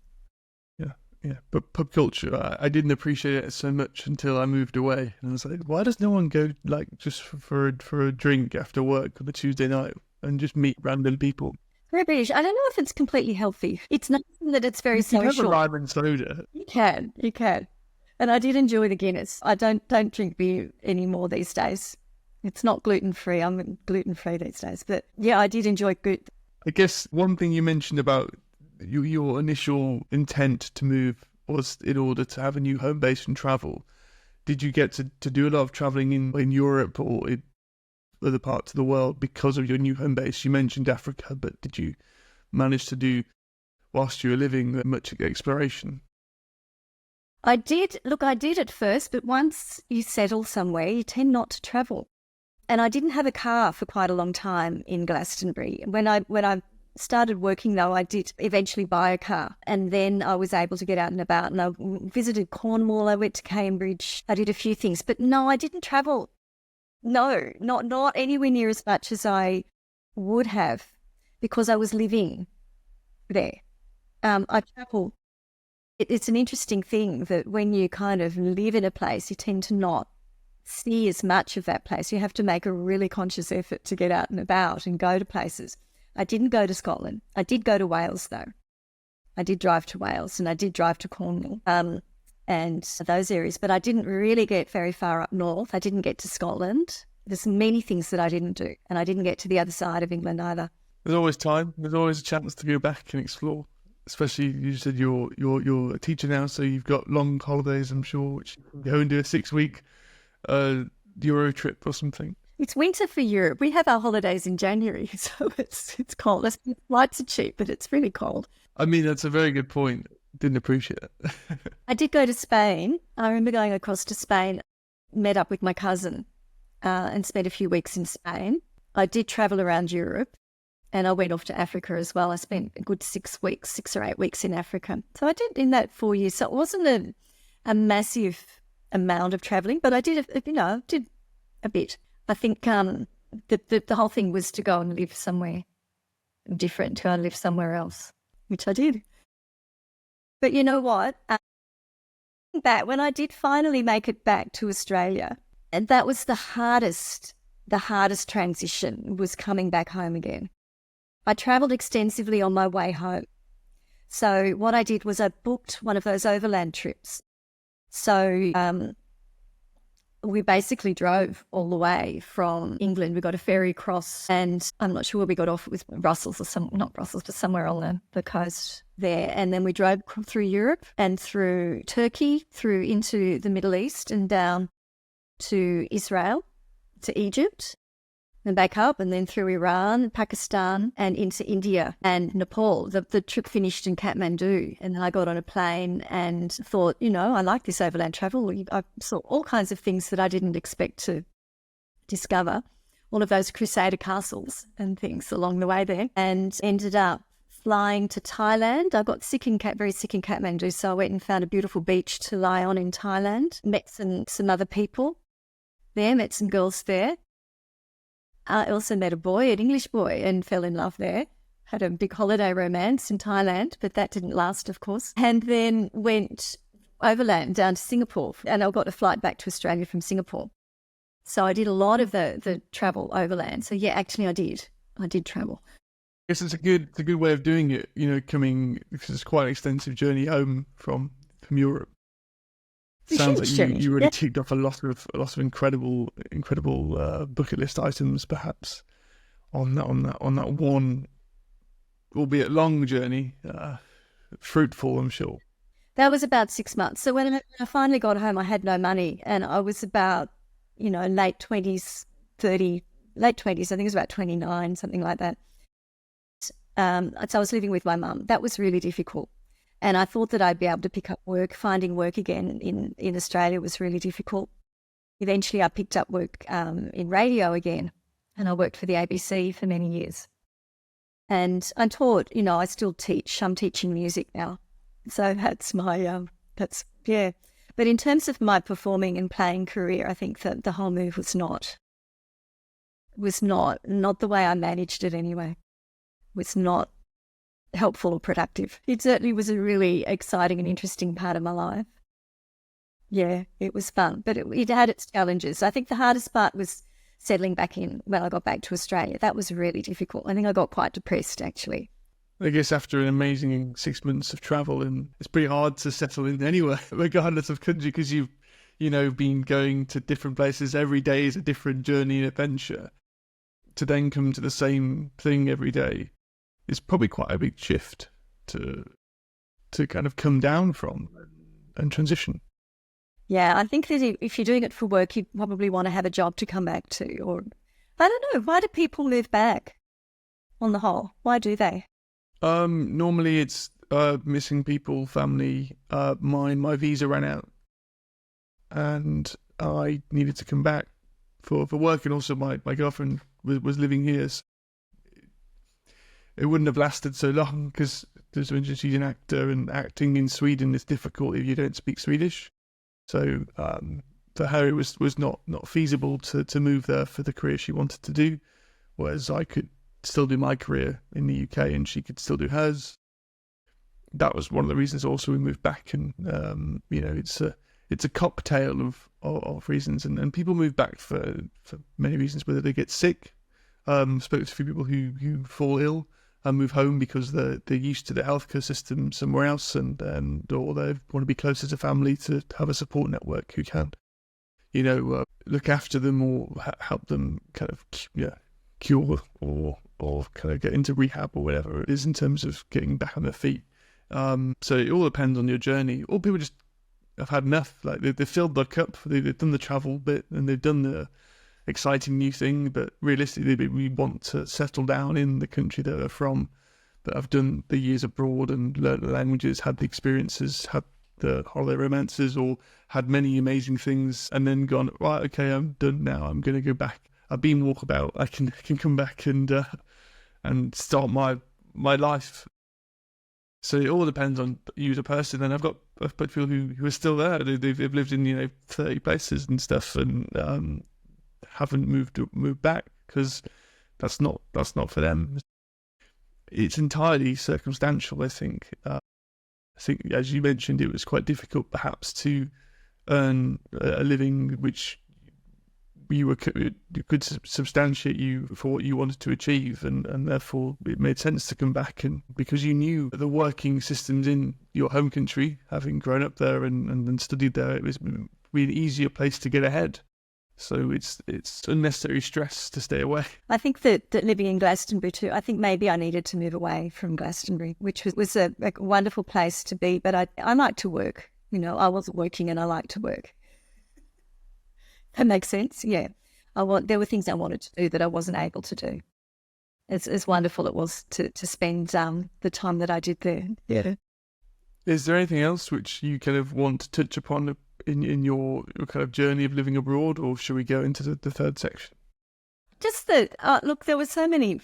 Yeah. Yeah, but pub culture, I didn't appreciate it so much until I moved away, and I was like, why does no one go like just for a drink after work on a Tuesday night and just meet random people? Very British. I don't know if it's completely healthy. It's not that it's very You can have a social. lime and soda. You can. And I did enjoy the Guinness. I don't drink beer anymore these days. It's not gluten-free. I'm gluten-free these days. But yeah, I did enjoy good. I guess one thing you mentioned about your initial intent to move was in order to have a new home base and travel. Did you get to do a lot of traveling in Europe or in other parts of the world because of your new home base? You mentioned Africa, but did you manage to do, whilst you were living, much exploration? I did at first, but once you settle somewhere, you tend not to travel. And I didn't have a car for quite a long time in Glastonbury. When I started working, though, I did eventually buy a car, and then I was able to get out and about. And I visited Cornwall. I went to Cambridge. I did a few things, but no, I didn't travel. No, not anywhere near as much as I would have, because I was living there. I travel. It's an interesting thing that when you kind of live in a place, you tend to not see as much of that place. You have to make a really conscious effort to get out and about and go to places. I didn't go to Scotland. I did go to Wales, though. I did drive to Wales and I did drive to Cornwall and those areas, but I didn't really get very far up north. I didn't get to Scotland. There's many things that I didn't do, and I didn't get to the other side of England either. There's always time. There's always a chance to go back and explore. Especially, you said you're a teacher now, so you've got long holidays, I'm sure, which you can go and do a 6-week Euro trip or something. It's winter for Europe. We have our holidays in January, so it's cold. Flights are cheap, but it's really cold. I mean, that's a very good point. Didn't appreciate it. I did go to Spain. I remember going across to Spain, met up with my cousin and spent a few weeks in Spain. I did travel around Europe. And I went off to Africa as well. I spent a good 6 or 8 weeks in Africa. So I did in that 4 years. So it wasn't a massive amount of travelling, but I did, did a bit. I think the whole thing was to go and live somewhere different, to go and live somewhere else, which I did. But you know what? Back when I did finally make it back to Australia, and that was the hardest transition, was coming back home again. I travelled extensively on my way home. So what I did was I booked one of those overland trips. So we basically drove all the way from England. We got a ferry across, and I'm not sure where we got off. It was Brussels or not Brussels, but somewhere on the coast there. And then we drove through Europe and through Turkey, through into the Middle East and down to Israel, to Egypt, and back up, and then through Iran, Pakistan, and into India and Nepal. The trip finished in Kathmandu, and then I got on a plane and thought, I like this overland travel. I saw all kinds of things that I didn't expect to discover, all of those Crusader castles and things along the way there, and ended up flying to Thailand. I got very sick in Kathmandu, so I went and found a beautiful beach to lie on in Thailand, met some other people there, met some girls there. I also met an English boy, and fell in love there. Had a big holiday romance in Thailand, but that didn't last, of course. And then went overland down to Singapore, and I got a flight back to Australia from Singapore. So I did a lot of the travel overland. So yeah, actually I did travel. I guess it's a good way of doing it, coming, because it's quite an extensive journey home from Europe. Sounds like you really ticked off a lot of incredible bucket list items, perhaps on that one, albeit long journey, fruitful, I'm sure. That was about 6 months. So when I finally got home, I had no money, and I was about late 20s. I think it was about 29, something like that. So I was living with my mum. That was really difficult. And I thought that I'd be able to pick up work. Finding work again in Australia was really difficult. Eventually I picked up work in radio again, and I worked for the ABC for many years. And I taught, I still teach. I'm teaching music now. So that's my, yeah. But in terms of my performing and playing career, I think that the whole move was not the way I managed it anyway. Was not helpful or productive. It certainly was a really exciting and interesting part of my life. Yeah, it was fun, but it had its challenges. I think the hardest part was settling back in when I got back to Australia. That was really difficult. I think I got quite depressed, actually. I guess after an amazing 6 months of travel, and it's pretty hard to settle in anywhere, regardless of country, because you've, been going to different places every day is a different journey and adventure. To then come to the same thing every day is probably quite a big shift to kind of come down from and transition. Yeah, I think that if you're doing it for work, you probably want to have a job to come back to. Or, I don't know, why do people move back on the whole? Why do they? Normally it's missing people, family. My visa ran out, and I needed to come back for work, and also my girlfriend was living here. So it wouldn't have lasted so long because she's an actor, and acting in Sweden is difficult if you don't speak Swedish. So for her, it was not feasible to move there for the career she wanted to do, whereas I could still do my career in the UK and she could still do hers. That was one of the reasons also we moved back, and it's a cocktail of reasons, and people move back for many reasons, whether they get sick. Spoke to a few people who fall ill and move home because they're used to the healthcare system somewhere else, and or they want to be closer to family to have a support network who can, look after them or help them kind of cure or kind of get into rehab or whatever it is in terms of getting back on their feet. So it all depends on your journey. Or people just have had enough. Like they've filled their cup, they've done the travel bit, and they've done the exciting new thing, but realistically we want to settle down in the country that they're from, that have done the years abroad and learned the languages, had the experiences, had the holiday romances, or had many amazing things, and then gone, right, okay, I'm done now, I'm going to go back. I've been walkabout, I can come back and start my life. So it all depends on you as a person, and I've got people who are still there. They've lived in 30 places and stuff, and haven't moved back because that's not for them. It's entirely circumstantial, I think. I think, as you mentioned, it was quite difficult perhaps to earn a living which you could substantiate you for what you wanted to achieve, and therefore it made sense to come back, and because you knew the working systems in your home country, having grown up there and studied there, it was be an easier place to get ahead. So it's unnecessary stress to stay away. I think that living in Glastonbury too, I think maybe I needed to move away from Glastonbury, which was a wonderful place to be. But I like to work. I wasn't working and I like to work. That makes sense? Yeah. There were things I wanted to do that I wasn't able to do. As wonderful it was to spend the time that I did there. Yeah. Is there anything else which you kind of want to touch upon in your kind of journey of living abroad, or should we go into the third section? Just that, look, there were so many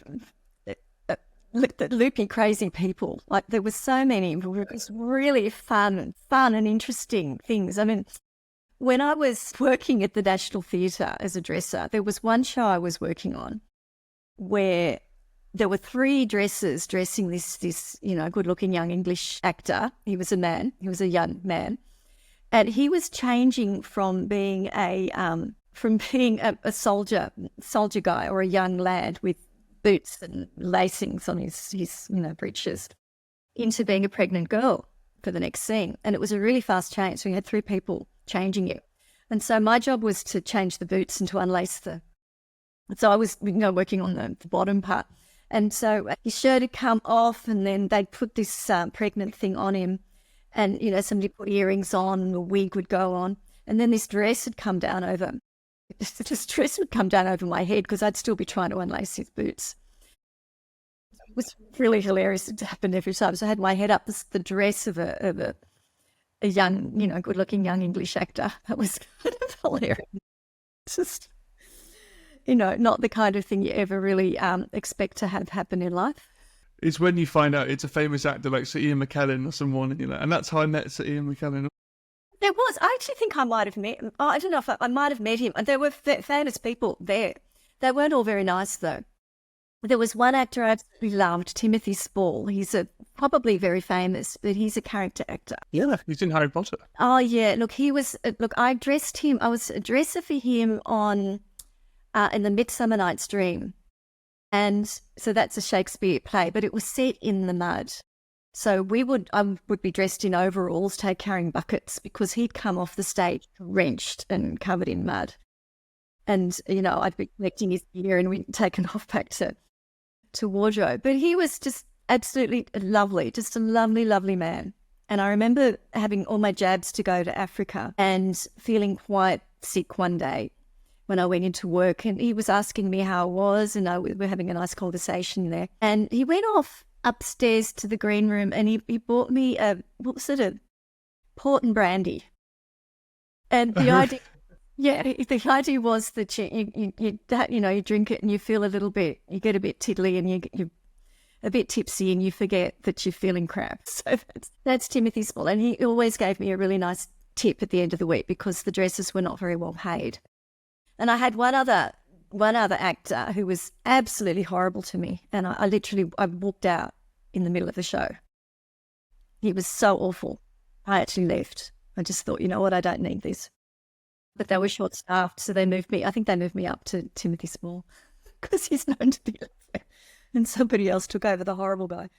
loopy, crazy people. Like there were so many really fun and interesting things. I mean, when I was working at the National Theatre as a dresser, there was one show I was working on where there were 3 dressers dressing this good-looking young English actor. He was a man. He was a young man. And he was changing from being a soldier guy or a young lad with boots and lacings on his breeches into being a pregnant girl for the next scene. And it was a really fast change. So we had 3 people changing it. And so my job was to change the boots and to unlace so I was working on the bottom part. And so his shirt had come off, and then they'd put this pregnant thing on him. And, somebody put earrings on and a wig would go on. And then this dress would come down over, my head because I'd still be trying to unlace his boots. It was really hilarious. It happened every time. So I had my head up the dress of a young, good-looking young English actor. That was kind of hilarious. Just, not the kind of thing you ever really expect to have happen in life. It's when you find out it's a famous actor like Sir Ian McKellen or someone, and that's how I met Sir Ian McKellen. There was. I actually think I might have met him. I don't know if I might have met him. There were famous people there. They weren't all very nice, though. There was one actor I absolutely loved, Timothy Spall. He's probably very famous, but he's a character actor. Yeah, he's in Harry Potter. Oh yeah, look, he was. Look, I dressed him. I was a dresser for him on in the Midsummer Night's Dream, and so that's a Shakespeare play, but it was set in the mud. So I would be dressed in overalls, carrying buckets, because he'd come off the stage drenched and covered in mud. And, I'd be collecting his gear and we'd taken off back to wardrobe. But he was just absolutely lovely, just a lovely, lovely man. And I remember having all my jabs to go to Africa and feeling quite sick one day when I went into work. And he was asking me how I was, and we were having a nice conversation there. And he went off upstairs to the green room and he bought me a port and brandy. And the idea... Yeah, the idea was that you drink it and you feel you get a bit tiddly and you're a bit tipsy and you forget that you're feeling crap. So that's Timothy Spall. And he always gave me a really nice tip at the end of the week because the dresses were not very well paid. And I had one other actor who was absolutely horrible to me. And I walked out in the middle of the show. He was so awful. I actually left. I just thought, you know what, I don't need this. But they were short-staffed, so they moved me. I think they moved me up to Timothy Spall because he's known to be there. And somebody else took over the horrible guy.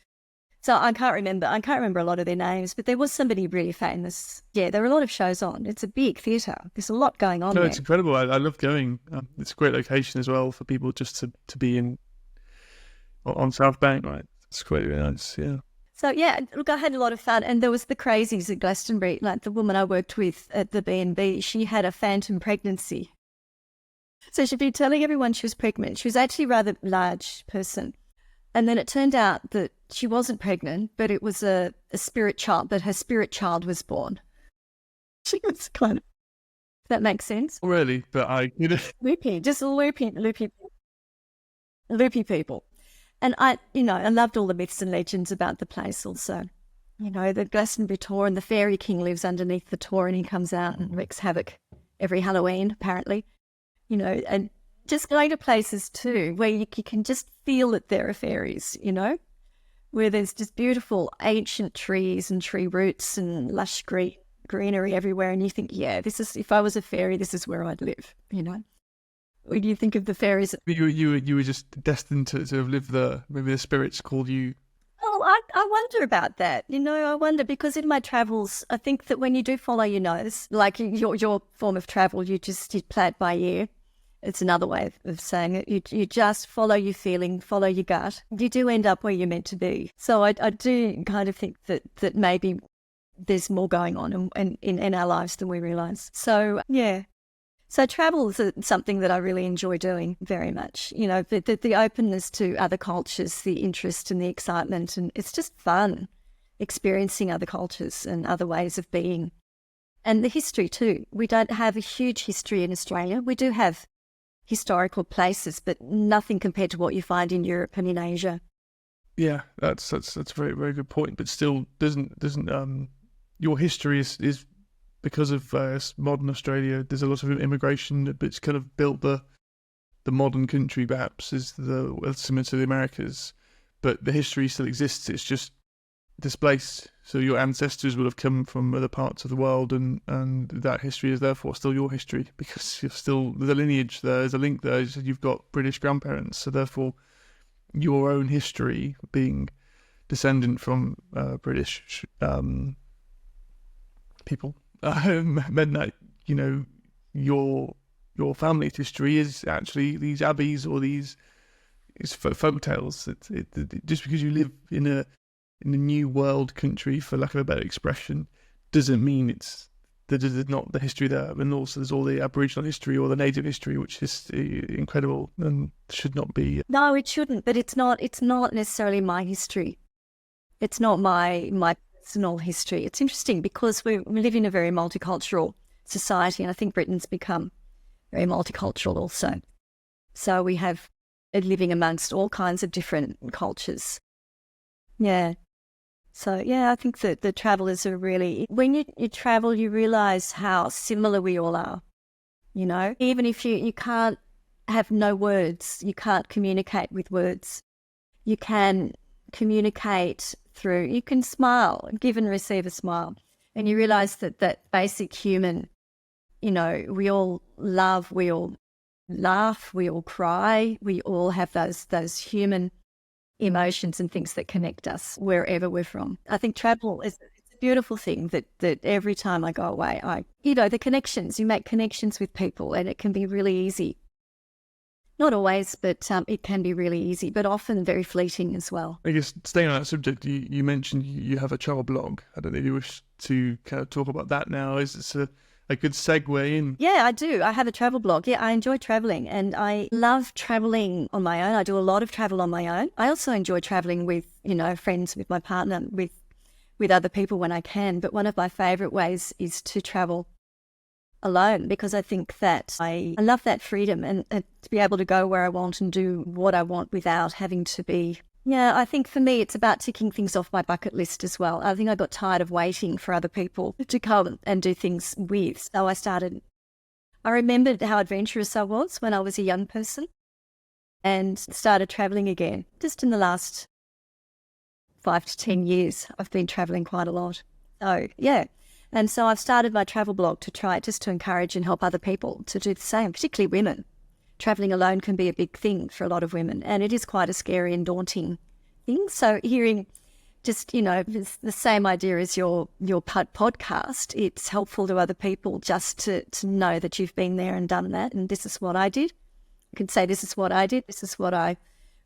So I can't remember a lot of their names, but there was somebody really famous. Yeah, there were a lot of shows on. It's a big theatre. There's a lot going on there. It's incredible. I love going. It's a great location as well for people just to be on South Bank, right? It's quite really nice, yeah. So, yeah, look, I had a lot of fun. And there was the crazies at Glastonbury. Like the woman I worked with at the B&B, she had a phantom pregnancy. So she'd be telling everyone she was pregnant. She was actually a rather large person. And then it turned out that she wasn't pregnant, but it was a spirit child, but her spirit child was born. She was kind of... That makes sense? Really? But Loopy, just loopy people. And I loved all the myths and legends about the place also. The Glastonbury Tor, and the Fairy King lives underneath the Tor and he comes out and wreaks havoc every Halloween, apparently. And just going to places too where you can just feel that there are fairies, where there's just beautiful ancient trees and tree roots and lush greenery everywhere. And you think, yeah, if I was a fairy, this is where I'd live, When you think of the fairies, you were just destined to have lived there. Maybe the spirits called you. Oh, I wonder about that. I wonder because in my travels, I think that when you do follow your nose, like your form of travel, you play it by ear. It's another way of saying it. You just follow your feeling, follow your gut. You do end up where you're meant to be. So I do kind of think that maybe there's more going on in our lives than we realise. So yeah. So travel is something that I really enjoy doing very much. The openness to other cultures, the interest and the excitement, and it's just fun experiencing other cultures and other ways of being. And the history too. We don't have a huge history in Australia. We do have historical places, but nothing compared to what you find in Europe and in Asia. Yeah, that's a very, very good point. But still, doesn't your history is because of modern Australia, there's a lot of immigration, but it's kind of built the modern country, perhaps, is similar to the Americas, but the history still exists. It's just displaced. So your ancestors will have come from other parts of the world, and that history is therefore still your history because there's a lineage there, there's a link there. You've got British grandparents, so therefore your own history, being descendant from British people. Meant that your family's history is actually these abbeys or these folk tales. Just because you live in a new world country, for lack of a better expression, doesn't mean there's not the history there. And also there's all the Aboriginal history or the native history, which is incredible and should not be. No, it shouldn't. But it's not necessarily my history. It's not my personal history. It's interesting because we live in a very multicultural society, and I think Britain's become very multicultural also. So we have living amongst all kinds of different cultures. Yeah. So, yeah, I think that the travelers are really... When you travel, you realise how similar we all are, Even if you can't have no words. You can't communicate with words. You can communicate through, you can smile, give and receive a smile. And you realize that basic human, we all love, we all laugh, we all cry, we all have those human emotions and things that connect us wherever we're from. I think travel is a beautiful thing that every time I go away, the connections, you make connections with people, and it can be really easy. Not always, but it can be really easy, but often very fleeting as well. I guess staying on that subject, you mentioned you have a travel blog. I don't know if you wish to kind of talk about that now. Is this a good segue in? Yeah, I do. I have a travel blog. Yeah, I enjoy traveling, and I love traveling on my own. I do a lot of travel on my own. I also enjoy traveling with, friends, with my partner, with other people when I can. But one of my favorite ways is to travel alone, because I think that I love that freedom and to be able to go where I want and do what I want without having to be. Yeah, I think for me, it's about ticking things off my bucket list as well. I think I got tired of waiting for other people to come and do things with. So I remembered how adventurous I was when I was a young person and started traveling again. Just in the last 5 to 10 years, I've been traveling quite a lot. So, yeah. And so I've started my travel blog to try just to encourage and help other people to do the same, particularly women. Traveling alone can be a big thing for a lot of women, and it is quite a scary and daunting thing. So hearing just, the same idea as your podcast, it's helpful to other people just to know that you've been there and done that, and this is what I did. You can say, this is what I did, this is what I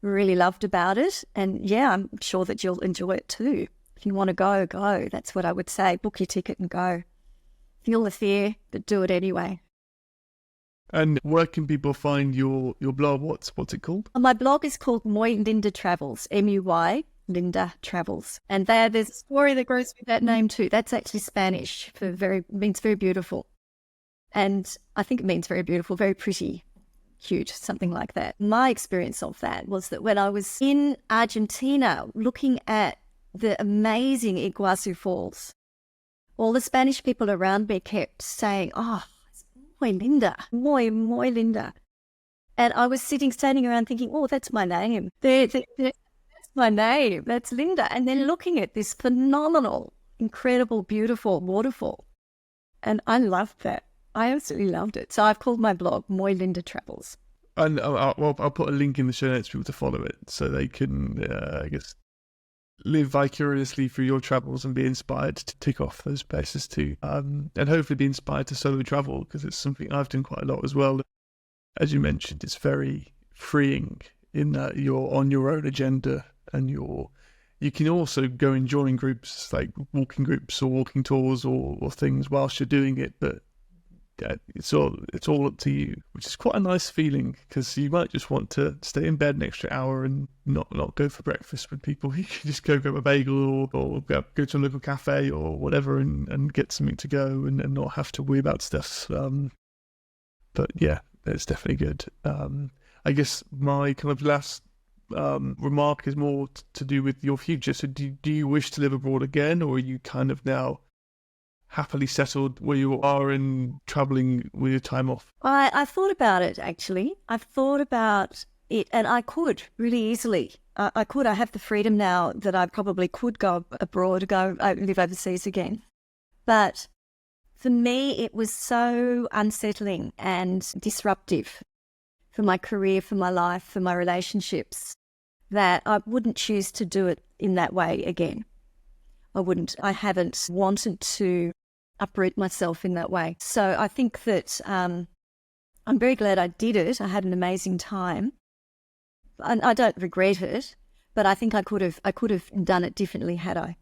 really loved about it, and yeah, I'm sure that you'll enjoy it too. If you want to go, go. That's what I would say. Book your ticket and go. Feel the fear, but do it anyway. And where can people find your blog? What's it called? My blog is called Muy Linda Travels, MUY Linda Travels. And there's a story that goes with that name too. That's actually Spanish for means very beautiful. And I think it means very beautiful, very pretty, cute, something like that. My experience of that was that when I was in Argentina looking at the amazing Iguazu Falls, all the Spanish people around me kept saying, oh, it's muy linda, muy linda. And I was standing around thinking, oh, that's my name. That's my name. That's Linda. And then looking at this phenomenal, incredible, beautiful waterfall. And I loved that. I absolutely loved it. So I've called my blog Muy Linda Travels. And I'll put a link in the show notes for people to follow it so they can, I guess, live vicariously through your travels and be inspired to tick off those places too. And hopefully be inspired to solo travel, because it's something I've done quite a lot as well. As you mentioned, it's very freeing in that you're on your own agenda, and you can also go and join groups like walking groups or walking tours or things whilst you're doing it, but it's all up to you, which is quite a nice feeling, because you might just want to stay in bed an extra hour and not go for breakfast with people. You can just go grab a bagel or go to a local cafe or whatever and get something to go and not have to worry about stuff. But yeah, it's definitely good. I guess my kind of last remark is more to do with your future. So do you wish to live abroad again, or are you kind of now happily settled where you are and travelling with your time off? I thought about it, actually. I've thought about it, and I could really easily. I have the freedom now that I probably could go abroad, live overseas again. But for me, it was so unsettling and disruptive for my career, for my life, for my relationships, that I wouldn't choose to do it in that way again. I wouldn't. I haven't wanted to uproot myself in that way. So I think that I'm very glad I did it. I had an amazing time. And I don't regret it, but I think I could have done it differently had I.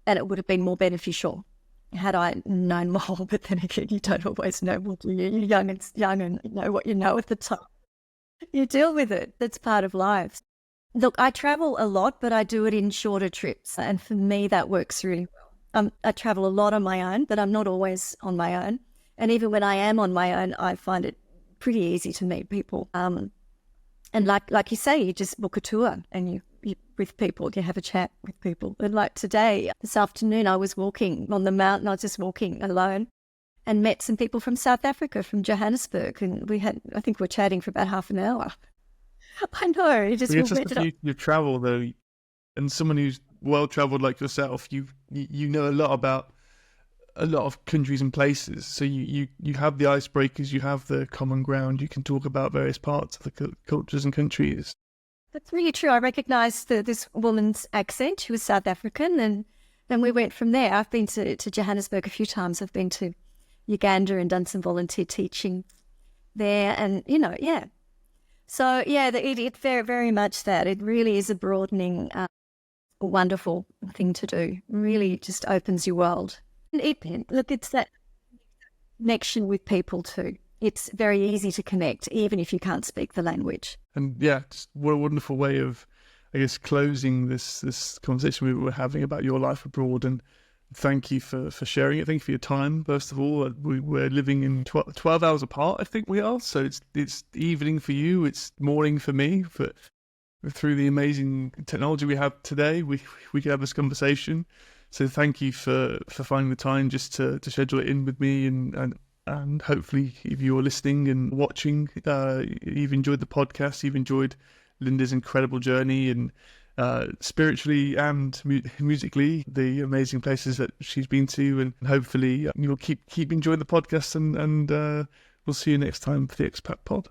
And it would have been more beneficial had I known more. But then again, you don't always know what you're young and you know what you know at the time. You deal with it. That's part of life. Look, I travel a lot, but I do it in shorter trips. And for me, that works really well. I travel a lot on my own, but I'm not always on my own. And even when I am on my own, I find it pretty easy to meet people. And like you say, you just book a tour and you with people, you have a chat with people. And like today, this afternoon, I was walking on the mountain. I was just walking alone. and met some people from South Africa, from Johannesburg, and I think we're chatting for about half an hour. I know, it just It's all just the ended up. beauty of travel, though, and someone who's well travelled like yourself, you know a lot about a lot of countries and places. So you have the icebreakers, you have the common ground. You can talk about various parts of the cultures and countries. That's really true. I recognised this woman's accent. She was South African, and then we went from there. I've been to Johannesburg a few times. I've been to Uganda and done some volunteer teaching there, and yeah. So yeah, it very, very much that. It really is a broadening, a wonderful thing to do. Really just opens your world. And it's that connection with people too. It's very easy to connect, even if you can't speak the language. And yeah, just what a wonderful way of, I guess, closing this conversation we were having about your life abroad. And thank you for sharing it. Thank you for your time. First of all, we're living in 12 hours apart, I think we are. So it's evening for you. It's morning for me. But through the amazing technology we have today, we can have this conversation. So thank you for finding the time just to schedule it in with me, and hopefully if you're listening and watching, you've enjoyed the podcast, you've enjoyed Linda's incredible journey, and spiritually and musically, the amazing places that she's been to, and hopefully you'll keep enjoying the podcast, and we'll see you next time for the Expat Pod.